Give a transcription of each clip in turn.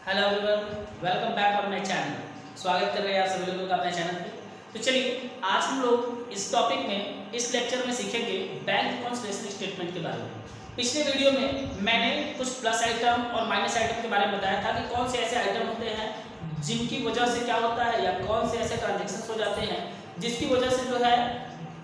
Hello everyone, welcome back on my channel. स्वागत कर रहे हैं आप सभी लोगों का अपने चैनल पे। तो चलिए आज हम लोग इस टॉपिक में इस लेक्चर में सीखेंगे बैंक रिकॉन्सिलिएशन स्टेटमेंट के बारे में। पिछले वीडियो में मैंने कुछ प्लस आइटम और माइनस आइटम के बारे में बताया था कि कौन से ऐसे आइटम होते हैं जिनकी वजह से क्या होता है, या कौन से ऐसे ट्रांजेक्शन हो जाते हैं जिसकी वजह से जो है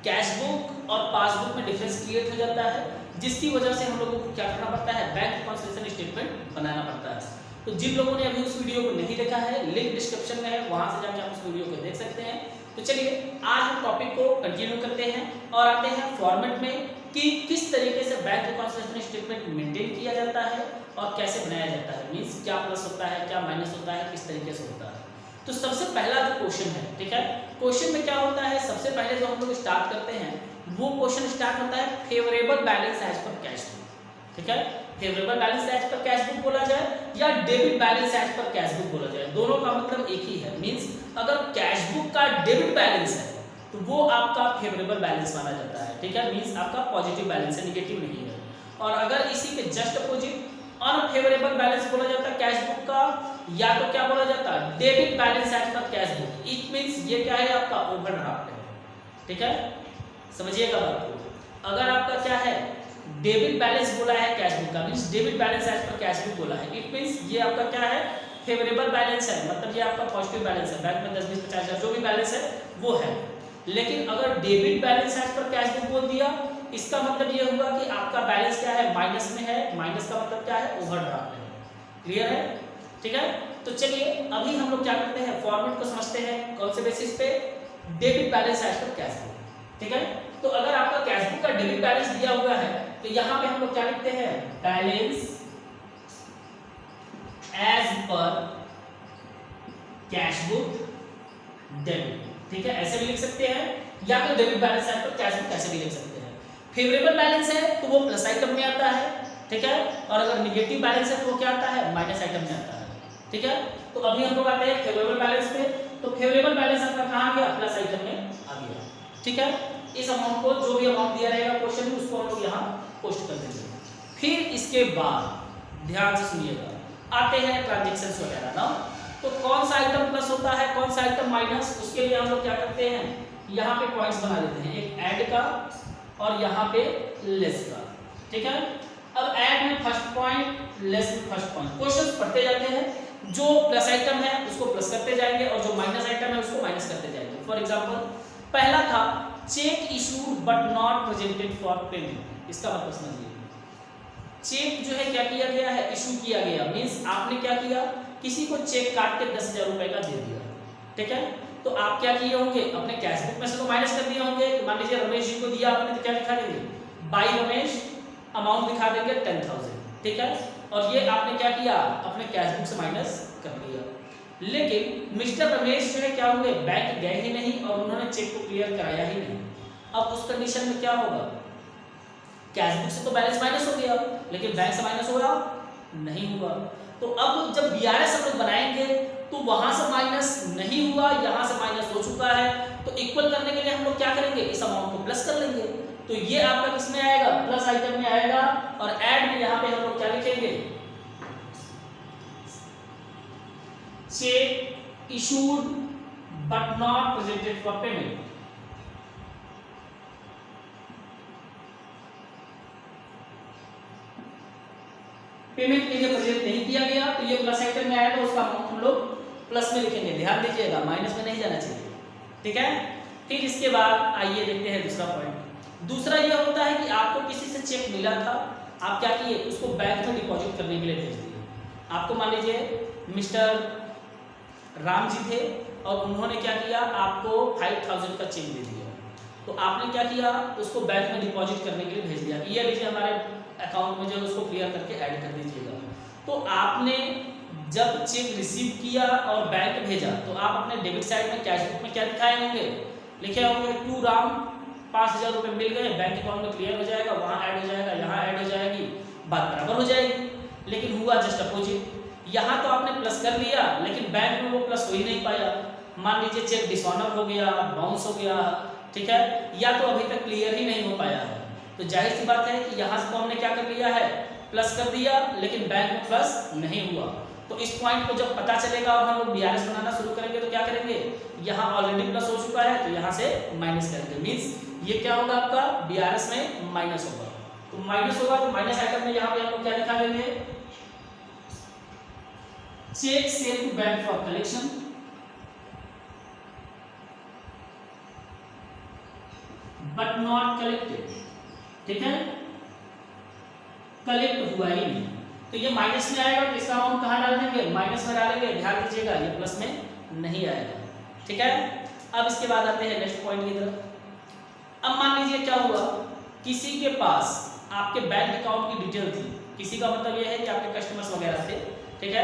कैश बुक और पासबुक में डिफरेंस क्रिएट हो जाता है, जिसकी वजह से हम लोगों को क्या करना पड़ता है, बैंक रिकॉन्सिलिएशन स्टेटमेंट बनाना पड़ता है। तो जिन लोगों ने अभी उस वीडियो को नहीं देखा है, लिंक डिस्क्रिप्शन में है, वहां से जाकर आप उस वीडियो को देख सकते हैं। तो चलिए आज हम टॉपिक को कंटिन्यू करते हैं और आते हैं फॉर्मेट में कि किस तरीके से बैंक रिकॉन्सिलिएशन स्टेटमेंट मेंटेन किया जाता है और कैसे बनाया जाता है, मींस क्या प्लस होता है, क्या माइनस होता है, किस तरीके से होता है। तो सबसे पहला जो क्वेश्चन है, ठीक है, क्वेश्चन में क्या होता है, सबसे पहले जो हम लोग स्टार्ट करते हैं वो क्वेश्चन स्टार्ट होता है favourable balance as per cash book. ठीक है, favourable balance as per cash book बोला जाए या debit balance as per cash book बोला जाए, दोनों का मतलब एक ही है। मींस अगर कैश बुक का डेबिट बैलेंस है तो वो आपका फेवरेबल बैलेंस माना जाता है। ठीक है, मींस आपका पॉजिटिव बैलेंस है, निगेटिव नहीं है। और अगर इसी के जस्ट अपोजिट अनफेवरेबल बैलेंस बोला जाता है कैश बुक का, या तो क्या बोला जाता है debit balance as per cash book. It means ये क्या है, आपका ओवरड्राफ्ट है। ठीक है, समझिएगा बात को। अगर आपका क्या है डेबिट बैलेंस बोला है कैश बुक का, means debit balance as per cash book बोला है, इट मींस ये आपका क्या है फेवरेबल बैलेंस है, मतलब ये आपका पॉजिटिव बैलेंस है, बैंक में 10 20 50 हज़ार जो भी बैलेंस है वो है। लेकिन अगर debit balance as per cash book बोल दिया, इसका मतलब ये हुआ कि आपका बैलेंस क्या है, माइनस में है। माइनस का मतलब क्या है, ओवरड्राफ्ट है। क्लियर है? ठीक है, तो चलिए अभी हम लोग क्या करते हैं, फॉर्मेट को समझते हैं। कौन से बेसिस पे, debit balance as per cash book. ठीक है, तो अगर आपका कैश बुक का डेबिट बैलेंस दिया हुआ है तो यहां पे हम लोग क्या लिखते हैं, balance as per cash book debit. ठीक है, ऐसे भी लिख सकते हैं, या तो debit balance as per cash book ऐसे भी लिख सकते हैं। फेवरेबल बैलेंस है तो वो प्लस आइटम में आता है। ठीक है, और अगर निगेटिव बैलेंस है तो वो क्या आता है, माइनस आइटम में आता है। ठीक है, तो अभी हम लोग आते हैं फेवरेबल बैलेंस पे। तो फेवरेबल बैलेंस आपका कहां गया, प्लस आइटम में आ गया। ठीक है, इस अमाउंट को जो भी अमाउंट दिया रहेगा क्वेश्चन में उसको हम लोग यहाँ पोस्ट कर देंगे। फिर इसके बाद ध्यान से सुनिएगा, आते हैं ट्रांजैक्शंस वगैरह ना। तो कौन सा आइटम प्लस होता है, कौन सा आइटम माइनस, उसके लिए हम लोग क्या करते हैं, यहाँ पे पॉइंट्स बना लेते हैं, एक ऐड का और यहाँ पे लेस का। ठीक है, अब ऐड में फर्स्ट पॉइंट, लेस में फर्स्ट पॉइंट, क्वेश्चन पढ़ते जाते हैं। जो प्लस आइटम है उसको प्लस करते जाएंगे और जो माइनस आइटम है उसको माइनस करते जाएंगे। फॉर एग्जाम्पल पहला था check issued but not presented for payment. इसका मतलब समझिए, चेक जो है क्या किया गया है, इशू किया गया, मींस आपने क्या किया, किसी को चेक काट के 10,000 रुपए का दे दिया। ठीक है, तो आप क्या किए होंगे, अपने कैश बुक में से तो माइनस कर दिए होंगे। मान लीजिए रमेश जी को दिया आपने तो क्या लिखा देंगे, बाई रमेश, अमाउंट लिखा देंगे 10,000। ठीक है, और ये आपने क्या किया, अपने कैश बुक से माइनस कर दिया। लेकिन मिस्टर रमेश जो है क्या हुए, बैंक गए ही नहीं और उन्होंने चेक को क्लियर कराया ही नहीं। अब उस कंडीशन में क्या होगा, कैश बुक से तो बैलेंस माइनस हो गया लेकिन बैंक से माइनस हुआ नहीं हुआ। तो अब जब बीआरएस हम लोग बनाएंगे तो वहां से माइनस नहीं हुआ, यहां से माइनस हो चुका है, तो इक्वल करने के लिए हम लोग क्या करेंगे, इस अमाउंट को प्लस कर लेंगे। तो ये आपका किसमें आएगा, प्लस आइटम में आएगा। और ऐड में यहाँ पे हम लोग क्या लिखेंगे, check issued but not presented for payment. Payment के लिए प्रेजेंट नहीं किया गया तो ये प्लस आइटम में आया तो उसका अमाउंट हम लोग प्लस में लिखेंगे। ध्यान दीजिएगा, माइनस में नहीं जाना चाहिए। ठीक है, फिर इसके बाद आइए देखते हैं दूसरा पॉइंट। दूसरा ये होता है कि आपको किसी से चेक मिला था, आप क्या किए, उसको बैंक में डिपॉजिट करने के लिए भेज दिए। आपको मान लीजिए मिस्टर राम जी थे और उन्होंने क्या किया, आपको 5,000 का चेक दे दिया। तो आपने क्या किया, उसको बैंक में डिपॉजिट करने के लिए भेज दिया, ये लीजिए हमारे अकाउंट में जो है उसको क्लियर करके ऐड कर दीजिएगा। तो आपने जब चेक रिसीव किया और बैंक भेजा तो आप अपने डेबिट साइड में कैश बुक में क्या दिखाए होंगे, लिखे होंगे टू राम 5,000 रुपये मिल गए, बैंक अकाउंट में क्लियर हो जाएगा, वहाँ ऐड हो जाएगा, यहाँ ऐड हो जाएगी, बात बराबर हो जाएगी। लेकिन हुआ जस्ट अपोजिट, यहाँ तो आपने प्लस कर लिया लेकिन बैंक में वो प्लस हो ही नहीं पाया। मान लीजिए चेक डिसऑनर हो गया, बाउंस हो गया, ठीक है, या तो अभी तक क्लियर ही नहीं हो पाया है। तो जाहिर सी बात है कि यहाँ से तो हमने क्या कर लिया है, प्लस कर दिया लेकिन बैंक में प्लस नहीं हुआ। तो इस पॉइंट को जब पता चलेगा और हम लोग बीआरएस बनाना शुरू करेंगे तो क्या करेंगे, यहाँ ऑलरेडी प्लस हो चुका है तो यहाँ से माइनस करेंगे, मीन्स ये क्या होगा आपका बीआरएस में माइनस होगा। तो माइनस होगा तो माइनस आइटम में यहाँ पे हम लोग क्या लिखा लेंगे, cheque send to bank for collection, but not collected, ठीक है, कलेक्ट हुआ ही नहीं, तो ये माइनस में आएगा तो इसका अमाउंट कहाँ डाल देंगे, माइनस में डालेंगे, ध्यान दीजिएगा ये प्लस में नहीं आएगा, ठीक है। अब इसके बाद आते हैं नेक्स्ट पॉइंट की तरफ। अब मान लीजिए क्या हुआ, किसी के पास आपके बैंक अकाउंट की डिटेल थी, किसी का मतलब ये है कि आपके कस्टमर्स वगैरह थे, ठीक है,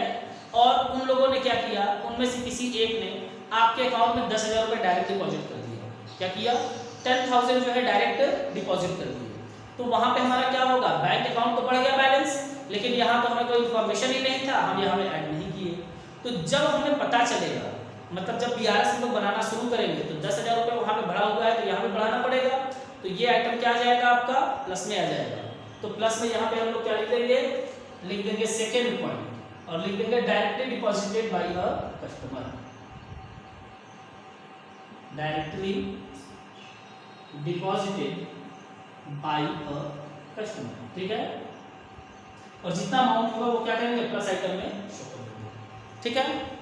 और उन लोगों ने क्या किया, उनमें से किसी एक ने आपके अकाउंट में 10,000 रुपये डायरेक्ट डिपॉजिट कर दिया, क्या किया, 10,000 जो है डायरेक्ट डिपॉजिट कर दिया। तो वहां पे हमारा क्या होगा, बैंक अकाउंट तो बढ़ गया बैलेंस, लेकिन यहाँ तो हमें कोई इन्फॉर्मेशन ही नहीं था, हम यहाँ पे ऐड नहीं किए। तो जब हमें पता चलेगा, मतलब जब बीआरएस हम लोग बनाना शुरू करेंगे तो 10,000 रुपये वहाँ पे बढ़ा हुआ है तो यहाँ पे बढ़ाना पड़ेगा, तो ये आइटम क्या आ जाएगा आपका प्लस में आ जाएगा। तो प्लस में यहाँ पे हम लोग क्या लिख देंगे, लिख देंगे सेकेंड पॉइंट और लिख देंगे directly deposited by a customer, directly deposited by a customer, ठीक है, और जितना अमाउंट होगा वो क्या करेंगे प्लस आइटम में शो कर देंगे, ठीक है।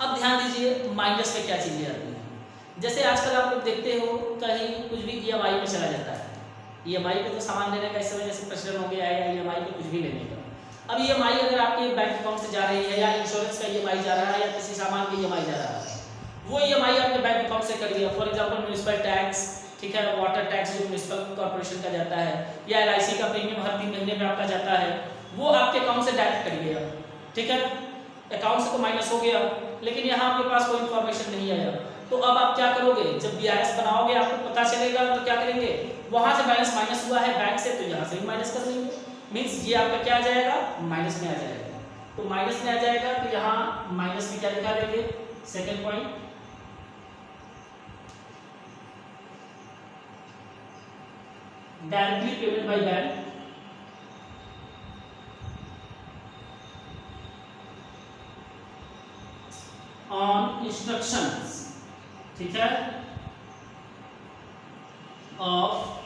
अब ध्यान दीजिए माइनस में क्या चीजें आती हैं, जैसे आजकल आप लोग देखते हो कहीं कुछ भी ईएमआई में चला जाता है, ईएमआई पे तो सामान लेने का इस समय जैसे प्रचलन हो गया है, या ईएमआई पे कुछ भी लेने का। अब ईएमआई अगर आपके बैंक अकाउंट से जा रही है, या इंश्योरेंस का ईएमआई जा रहा है, या किसी सामान का ईएमआई जा रहा है, वो ईएमआई आपके बैंक अकाउंट से कट गया, फॉर एग्जाम्पल म्यूनिसिपल टैक्स, ठीक है, वाटर टैक्स जो म्यूनिसिपल कॉर्पोरेशन का जाता है, या एलआईसी का प्रीमियम हर 3 महीने में आपका जाता है, वो आपके अकाउंट से डायरेक्ट कट गया, ठीक है, अकाउंट से तो माइनस हो गया, लेकिन यहाँ आपके पास कोई इन्फॉर्मेशन नहीं आया। तो अब आप क्या करोगे, जब बीआरएस बनाओगे आपको पता चलेगा तो क्या करेंगे, वहां से बैलेंस माइनस हुआ है बैंक से तो यहाँ से भी माइनस कर देंगे, मीन्स ये आपका क्या आ जाएगा, माइनस में आ जाएगा। तो माइनस में आ जाएगा तो यहाँ माइनस में क्या लिखा देंगे, second point, directly payment by bank on instructions, ठीक है, ऑफ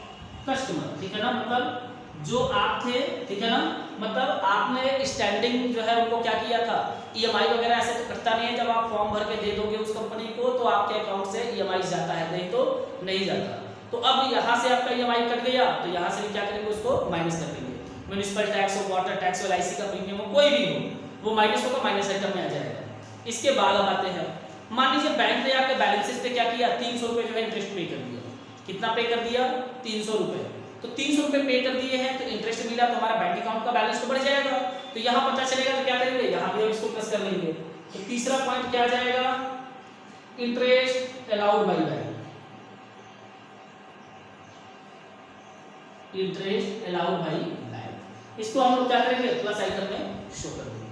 कस्टमर, ठीक है ना, मतलब जो आप थे, ठीक है ना, मतलब आपने स्टैंडिंग जो है उनको क्या किया था, ईएमआई वगैरह ऐसे तो कटता नहीं है, जब आप फॉर्म भर के दे दोगे उस कंपनी को तो आपके अकाउंट से ईएमआई जाता है, नहीं तो नहीं जाता। तो अब यहाँ से आपका ईएमआई कट गया तो यहाँ से भी क्या करेंगे, उसको माइनस कर देंगे, म्यूनिसिपल टैक्स हो, वाटर टैक्स हो, एलआईसी का प्रीमियम हो, कोई भी हो, वो माइनस होगा, माइनस आइटम में आ जाएगा। इसके बाद अब आते हैं, मान लीजिए बैंक ने आपके बैलेंसेस पे क्या किया, 300 रुपये जो है इंटरेस्ट पे कर दिया, कितना पे कर दिया, 300 रुपये, तो 300 रुपये पे कर दिए हैं तो इंटरेस्ट मिला तो हमारा बैंक अकाउंट का बैलेंस तो बढ़ जाएगा, तो यहाँ पता चलेगा तो क्या करेंगे, यहाँ भी हम इसको प्लस कर लेंगे। तो तीसरा पॉइंट क्या जाएगा, interest allowed by bank, interest allowed by bank, इसको हम लोग क्या करेंगे, प्लस आइटम में शो कर देंगे,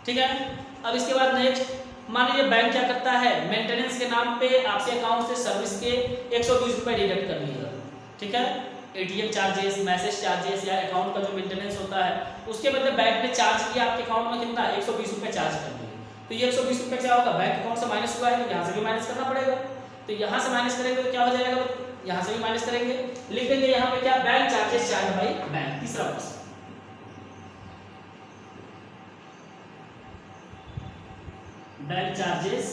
ठीक है। अब इसके बाद नेक्स्ट, मान लीजिए बैंक क्या करता है, मेंटेनेंस के नाम पे आपके अकाउंट से सर्विस के 120 रुपये डिडक्ट कर लिया, ठीक है, एटीएम चार्जेस, मैसेज चार्जेस या अकाउंट का जो मेंटेनेंस होता है उसके बदले बैंक ने चार्ज किया आपके अकाउंट में कितना, 120 रुपये चार्ज कर दिए। तो ये 120 रुपये क्या होगा, बैंक अकाउंट से माइनस हुआ है तो यहाँ से भी माइनस करना पड़ेगा, तो यहाँ से माइनस करेंगे तो क्या हो जाएगा, यहाँ से भी माइनस करेंगे, लिख देंगे यहाँ पे क्या, bank charges charge by bank, तीसरा प्रश्न, bank charges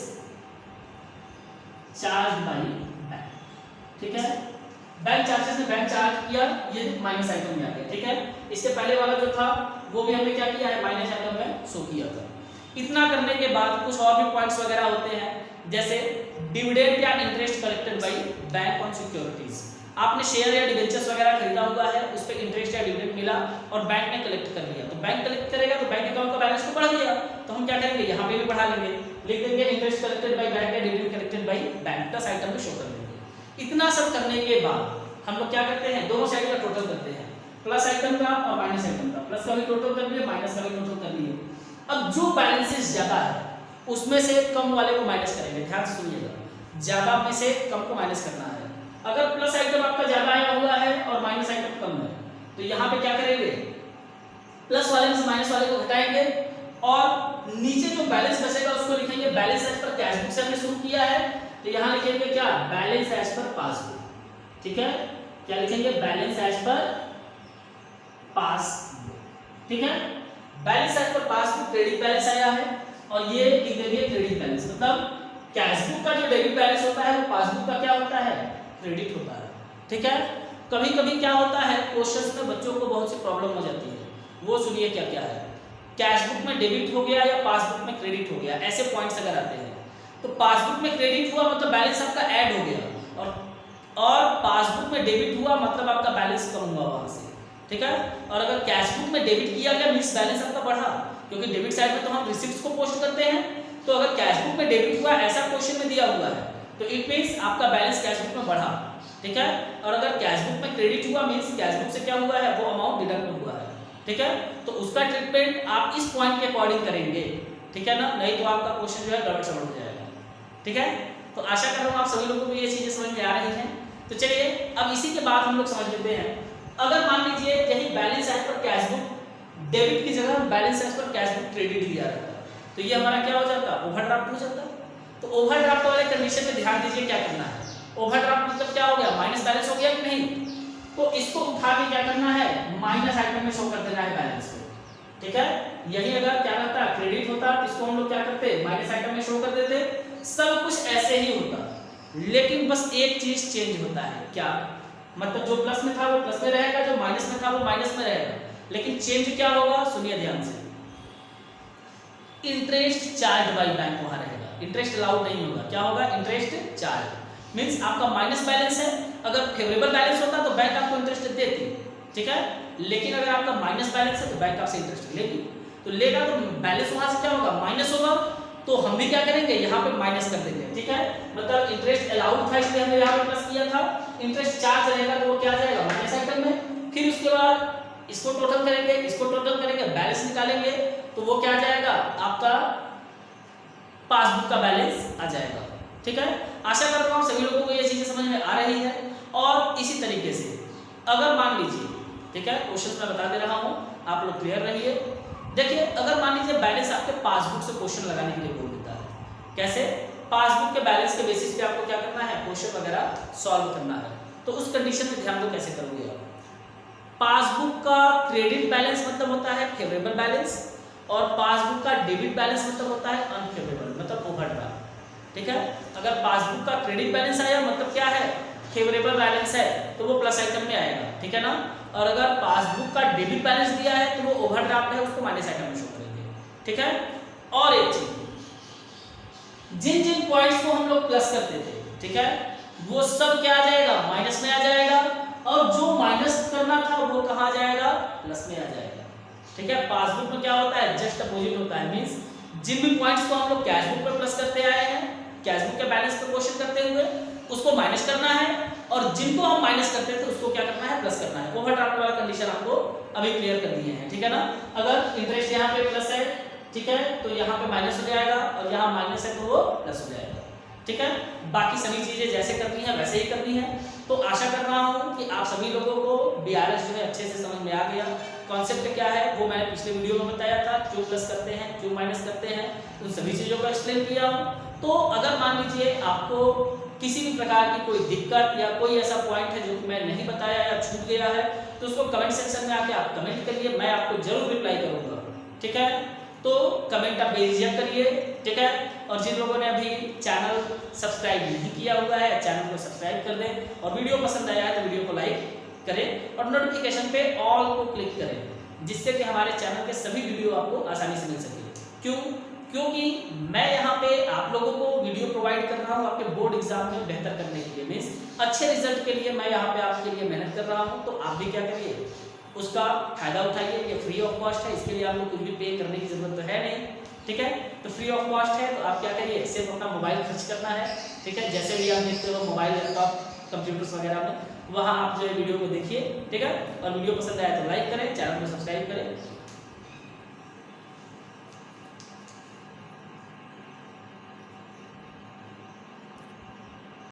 charge by bank, ठीक है, बैंक चार्जेस ने बैंक चार्ज किया, ये माइनस आइटम में आ गया, ठीक है। इससे पहले वाला जो था वो भी हमने क्या किया है, माइनस आइटम में शो किया था। इतना करने के बाद कुछ और भी पॉइंट्स वगैरह होते हैं, जैसे डिविडेंड या interest collected by bank on securities, आपने शेयर या डिबेंचर्स वगैरह खरीदा हुआ है, उस पर इंटरेस्ट या डिविडेंड मिला और बैंक ने कलेक्ट कर लिया, तो बैंक कलेक्ट करेगा तो बैंक अकाउंट का बैलेंस तो बढ़ गया, तो हम क्या करेंगे, यहाँ पे भी बढ़ा लेंगे, लिख देंगे इंटरेस्ट कलेक्टेड बाई बैंक या dividend collected by bank, plus item में शो कर देंगे। इतना सब करने के बाद हम लोग क्या करते हैं, दोनों साइड का टोटल करते हैं, प्लस आइटम का और माइनस आइटम का, प्लस का भी टोटल कर लिए, माइनस का भी टोटल कर लिए। अब जो बैलेंसेस ज्यादा है उसमें से कम वाले को माइनस करेंगे, ध्यान से सुनिएगा, ज्यादा में से कम को माइनस करना है। अगर प्लस आइटम आपका ज्यादा आया हुआ है और माइनस आइटम कम है तो यहाँ पे क्या करेंगे, प्लस वाले में से माइनस वाले को घटाएंगे और नीचे जो बैलेंस बचेगा उसको लिखेंगे balance as per cash book से हमने शुरू किया है, तो यहां लिखेंगे क्या, बैलेंस एज पर पासबुक। ठीक है, क्या लिखेंगे, बैलेंस एज पर पासबुक। ठीक है, balance as per passbook credit balance आया है और ये लिख देंगे क्रेडिट बैलेंस, मतलब कैश बुक का जो डेबिट बैलेंस होता है वो पासबुक का क्या होता है, क्रेडिट होता है। ठीक है, कभी कभी क्या होता है क्वेश्चंस में बच्चों को बहुत सी प्रॉब्लम हो जाती है, वो सुनिए क्या क्या है। कैश बुक में डेबिट हो गया या पासबुक में क्रेडिट हो गया, ऐसे पॉइंट्स अगर आते हैं तो पासबुक में क्रेडिट हुआ मतलब बैलेंस आपका ऐड हो गया और पासबुक में डेबिट हुआ मतलब आपका बैलेंस कम हुआ वहां से। ठीक है, और अगर कैश बुक में डेबिट किया गया मींस बैलेंस आपका बढ़ा, क्योंकि डेबिट साइड में तो हम रिसिप्ट्स को पोस्ट करते हैं, तो अगर कैश बुक में डेबिट हुआ ऐसा क्वेश्चन में दिया हुआ है तो इट मींस आपका बैलेंस कैश बुक में बढ़ा। ठीक है, और अगर कैश बुक में क्रेडिट हुआ मींस कैश बुक से क्या हुआ है, वो अमाउंट डिडक्ट हुआ है। ठीक है, तो उसका ट्रीटमेंट आप इस पॉइंट के अकॉर्डिंग करेंगे। ठीक है ना, नहीं तो आपका क्वेश्चन जो है गड़बड़ समझ हो जाएगा। ठीक है, तो आशा कर रहा हूँ आप सभी लोगों को ये चीजें समझ में आ रही हैं। तो चलिए अब इसी के बाद हम लोग समझ लेते हैं, अगर मान लीजिए यही balance as per cash book debit की जगह balance as per cash book credit लिया रहता तो ये हमारा क्या हो जाता, ओवरड्राफ्ट हो जाता। तो ओवरड्राफ्ट वाले कंडीशन में ध्यान दीजिए क्या करना है, ओवरड्राफ्ट मतलब क्या हो गया, माइनस बैलेंस हो गया कि नहीं, तो इसको उठा के क्या करना है, माइनस आइटम में शो कर देना है बैलेंस को। ठीक है, यही अगर क्या रहता क्रेडिट होता तो इसको हम लोग क्या करते, माइनस आइटम में शो कर देते, सब कुछ ऐसे ही होता, लेकिन बस एक चीज चेंज होता है, क्या मतलब जो प्लस में था वो प्लस में रहेगा, जो माइनस में था वो माइनस में रहेगा, लेकिन चेंज क्या होगा, सुनिए ध्यान से, इंटरेस्ट चार्ज बाय बैंक वहां रहेगा, इंटरेस्ट अलाउड नहीं होगा। क्या होगा, इंटरेस्ट चार्ज मींस आपका माइनस बैलेंस है, अगर फेवरेबल बैलेंस होता तो बैंक आपको इंटरेस्ट देती। ठीक है, लेकिन अगर आपका माइनस बैलेंस है तो बैंक आपसे इंटरेस्ट लेगी, तो लेगा तो बैलेंस वहां से क्या होगा, माइनस होगा, तो हम भी क्या करेंगे, यहाँ पे माइनस कर देंगे। ठीक है, मतलब इंटरेस्ट अलाउड था इसलिए हमने यहाँ पे प्लस किया था, इंटरेस्ट चार्ज रहेगा तो वो क्या आ जाएगा, माइनस आइटम में। फिर उसके बाद इसको टोटल करेंगे, इसको टोटल करेंगे, बैलेंस निकालेंगे, तो वो क्या आ जाएगा, आपका पासबुक का बैलेंस आ जाएगा। ठीक है, आशा कर रहा हूँ सभी लोगों को ये चीजें समझ में आ रही है। और इसी तरीके से अगर मान लीजिए, ठीक है, क्वेश्चन मैं बता दे रहा हूँ, आप लोग क्लियर रहिए। देखिए, अगर मान लीजिए बैलेंस आपके पासबुक से क्वेश्चन लगाने के लिए बोल देता है, कैसे, पासबुक के बैलेंस के बेसिस पे आपको क्या करना है, क्वेश्चन वगैरह सॉल्व करना है, तो उस कंडीशन में ध्यान दो कैसे करोगे आप। पासबुक का क्रेडिट बैलेंस मतलब होता है फेवरेबल बैलेंस, और पासबुक का डेबिट बैलेंस मतलब होता है अनफेवरेबल, मतलब ओवरड्राफ्ट। ठीक है, अगर पासबुक का क्रेडिट बैलेंस आया मतलब क्या है, फेवरेबल बैलेंस है, तो वो प्लस आइटम में आएगा। ठीक है ना, और अगर पासबुक का डेबिट बैलेंस दिया है तो वो ओवरड्राफ्ट है, उसको माइनस आइटम में शो करेंगे। ठीक है, और एक चीज, जिन जिन पॉइंट्स को हम लोग प्लस करते थे, ठीक है, वो सब क्या आ जाएगा, माइनस में आ जाएगा, और जो माइनस करना था वो कहाँ आ जाएगा, प्लस में आ जाएगा। ठीक है, पासबुक में क्या होता है, जस्ट अपोजिट होता है, मींस जिन भी पॉइंट्स को हम लोग कैश बुक पर प्लस करते आए हैं, कैश बुक के बैलेंस पर क्वेश्चन करते हुए, उसको माइनस करना है, और जिनको हम माइनस करते थे उसको क्या करना है, प्लस करना है। ओवरड्राफ्ट वाला कंडीशन आपको अभी क्लियर कर दिए हैं। ठीक है ना, अगर इंटरेस्ट यहाँ पे प्लस है, ठीक है, तो यहाँ पे माइनस हो जाएगा, और यहाँ माइनस है तो वो प्लस हो जाएगा। ठीक है, बाकी सभी चीजें जैसे करनी है वैसे ही करनी है। तो आशा कर रहा हूँ कि आप सभी लोगों को BRS जो है अच्छे से समझ में आ गया। कॉन्सेप्ट क्या है वो मैंने पिछले वीडियो में बताया था, क्यों प्लस करते हैं, क्यों माइनस करते हैं, उन सभी चीजों को एक्सप्लेन किया हूँ। तो अगर मान लीजिए आपको किसी भी प्रकार की कोई दिक्कत या कोई ऐसा पॉइंट है जो कि मैं नहीं बताया या छूट गया है, तो उसको कमेंट सेक्शन में आके आप कमेंट करिए, मैं आपको जरूर रिप्लाई करूंगा। ठीक है, तो कमेंट आप बेझिझक करिए। ठीक है, और जिन लोगों ने अभी चैनल सब्सक्राइब नहीं किया हुआ है, चैनल को सब्सक्राइब कर दें, और वीडियो पसंद आया है तो वीडियो को लाइक करें, और नोटिफिकेशन पे ऑल को क्लिक करें, जिससे कि हमारे चैनल के सभी वीडियो आपको आसानी से मिल सके। क्यों, क्योंकि मैं यहाँ पे आप लोगों को वीडियो प्रोवाइड कर रहा हूँ आपके बोर्ड एग्जाम में बेहतर करने के लिए, मीन्स अच्छे रिजल्ट के लिए मैं यहाँ पे आपके लिए मेहनत कर रहा हूँ। तो आप भी क्या करिए, उसका फायदा उठाइए। ये फ्री ऑफ कॉस्ट है, इसके लिए आपको कुछ भी पे करने की जरूरत तो है नहीं। ठीक है, तो फ्री ऑफ कॉस्ट है, तो आप क्या करिए, सिर्फ अपना मोबाइल खर्च करना है। ठीक है, जैसे भी आप देखते हो मोबाइल, लैपटॉप, कंप्यूटर्स वगैरह में, वहाँ आप जो है वीडियो को देखिए। ठीक है, और वीडियो पसंद आया तो लाइक करें, चैनल को सब्सक्राइब करें।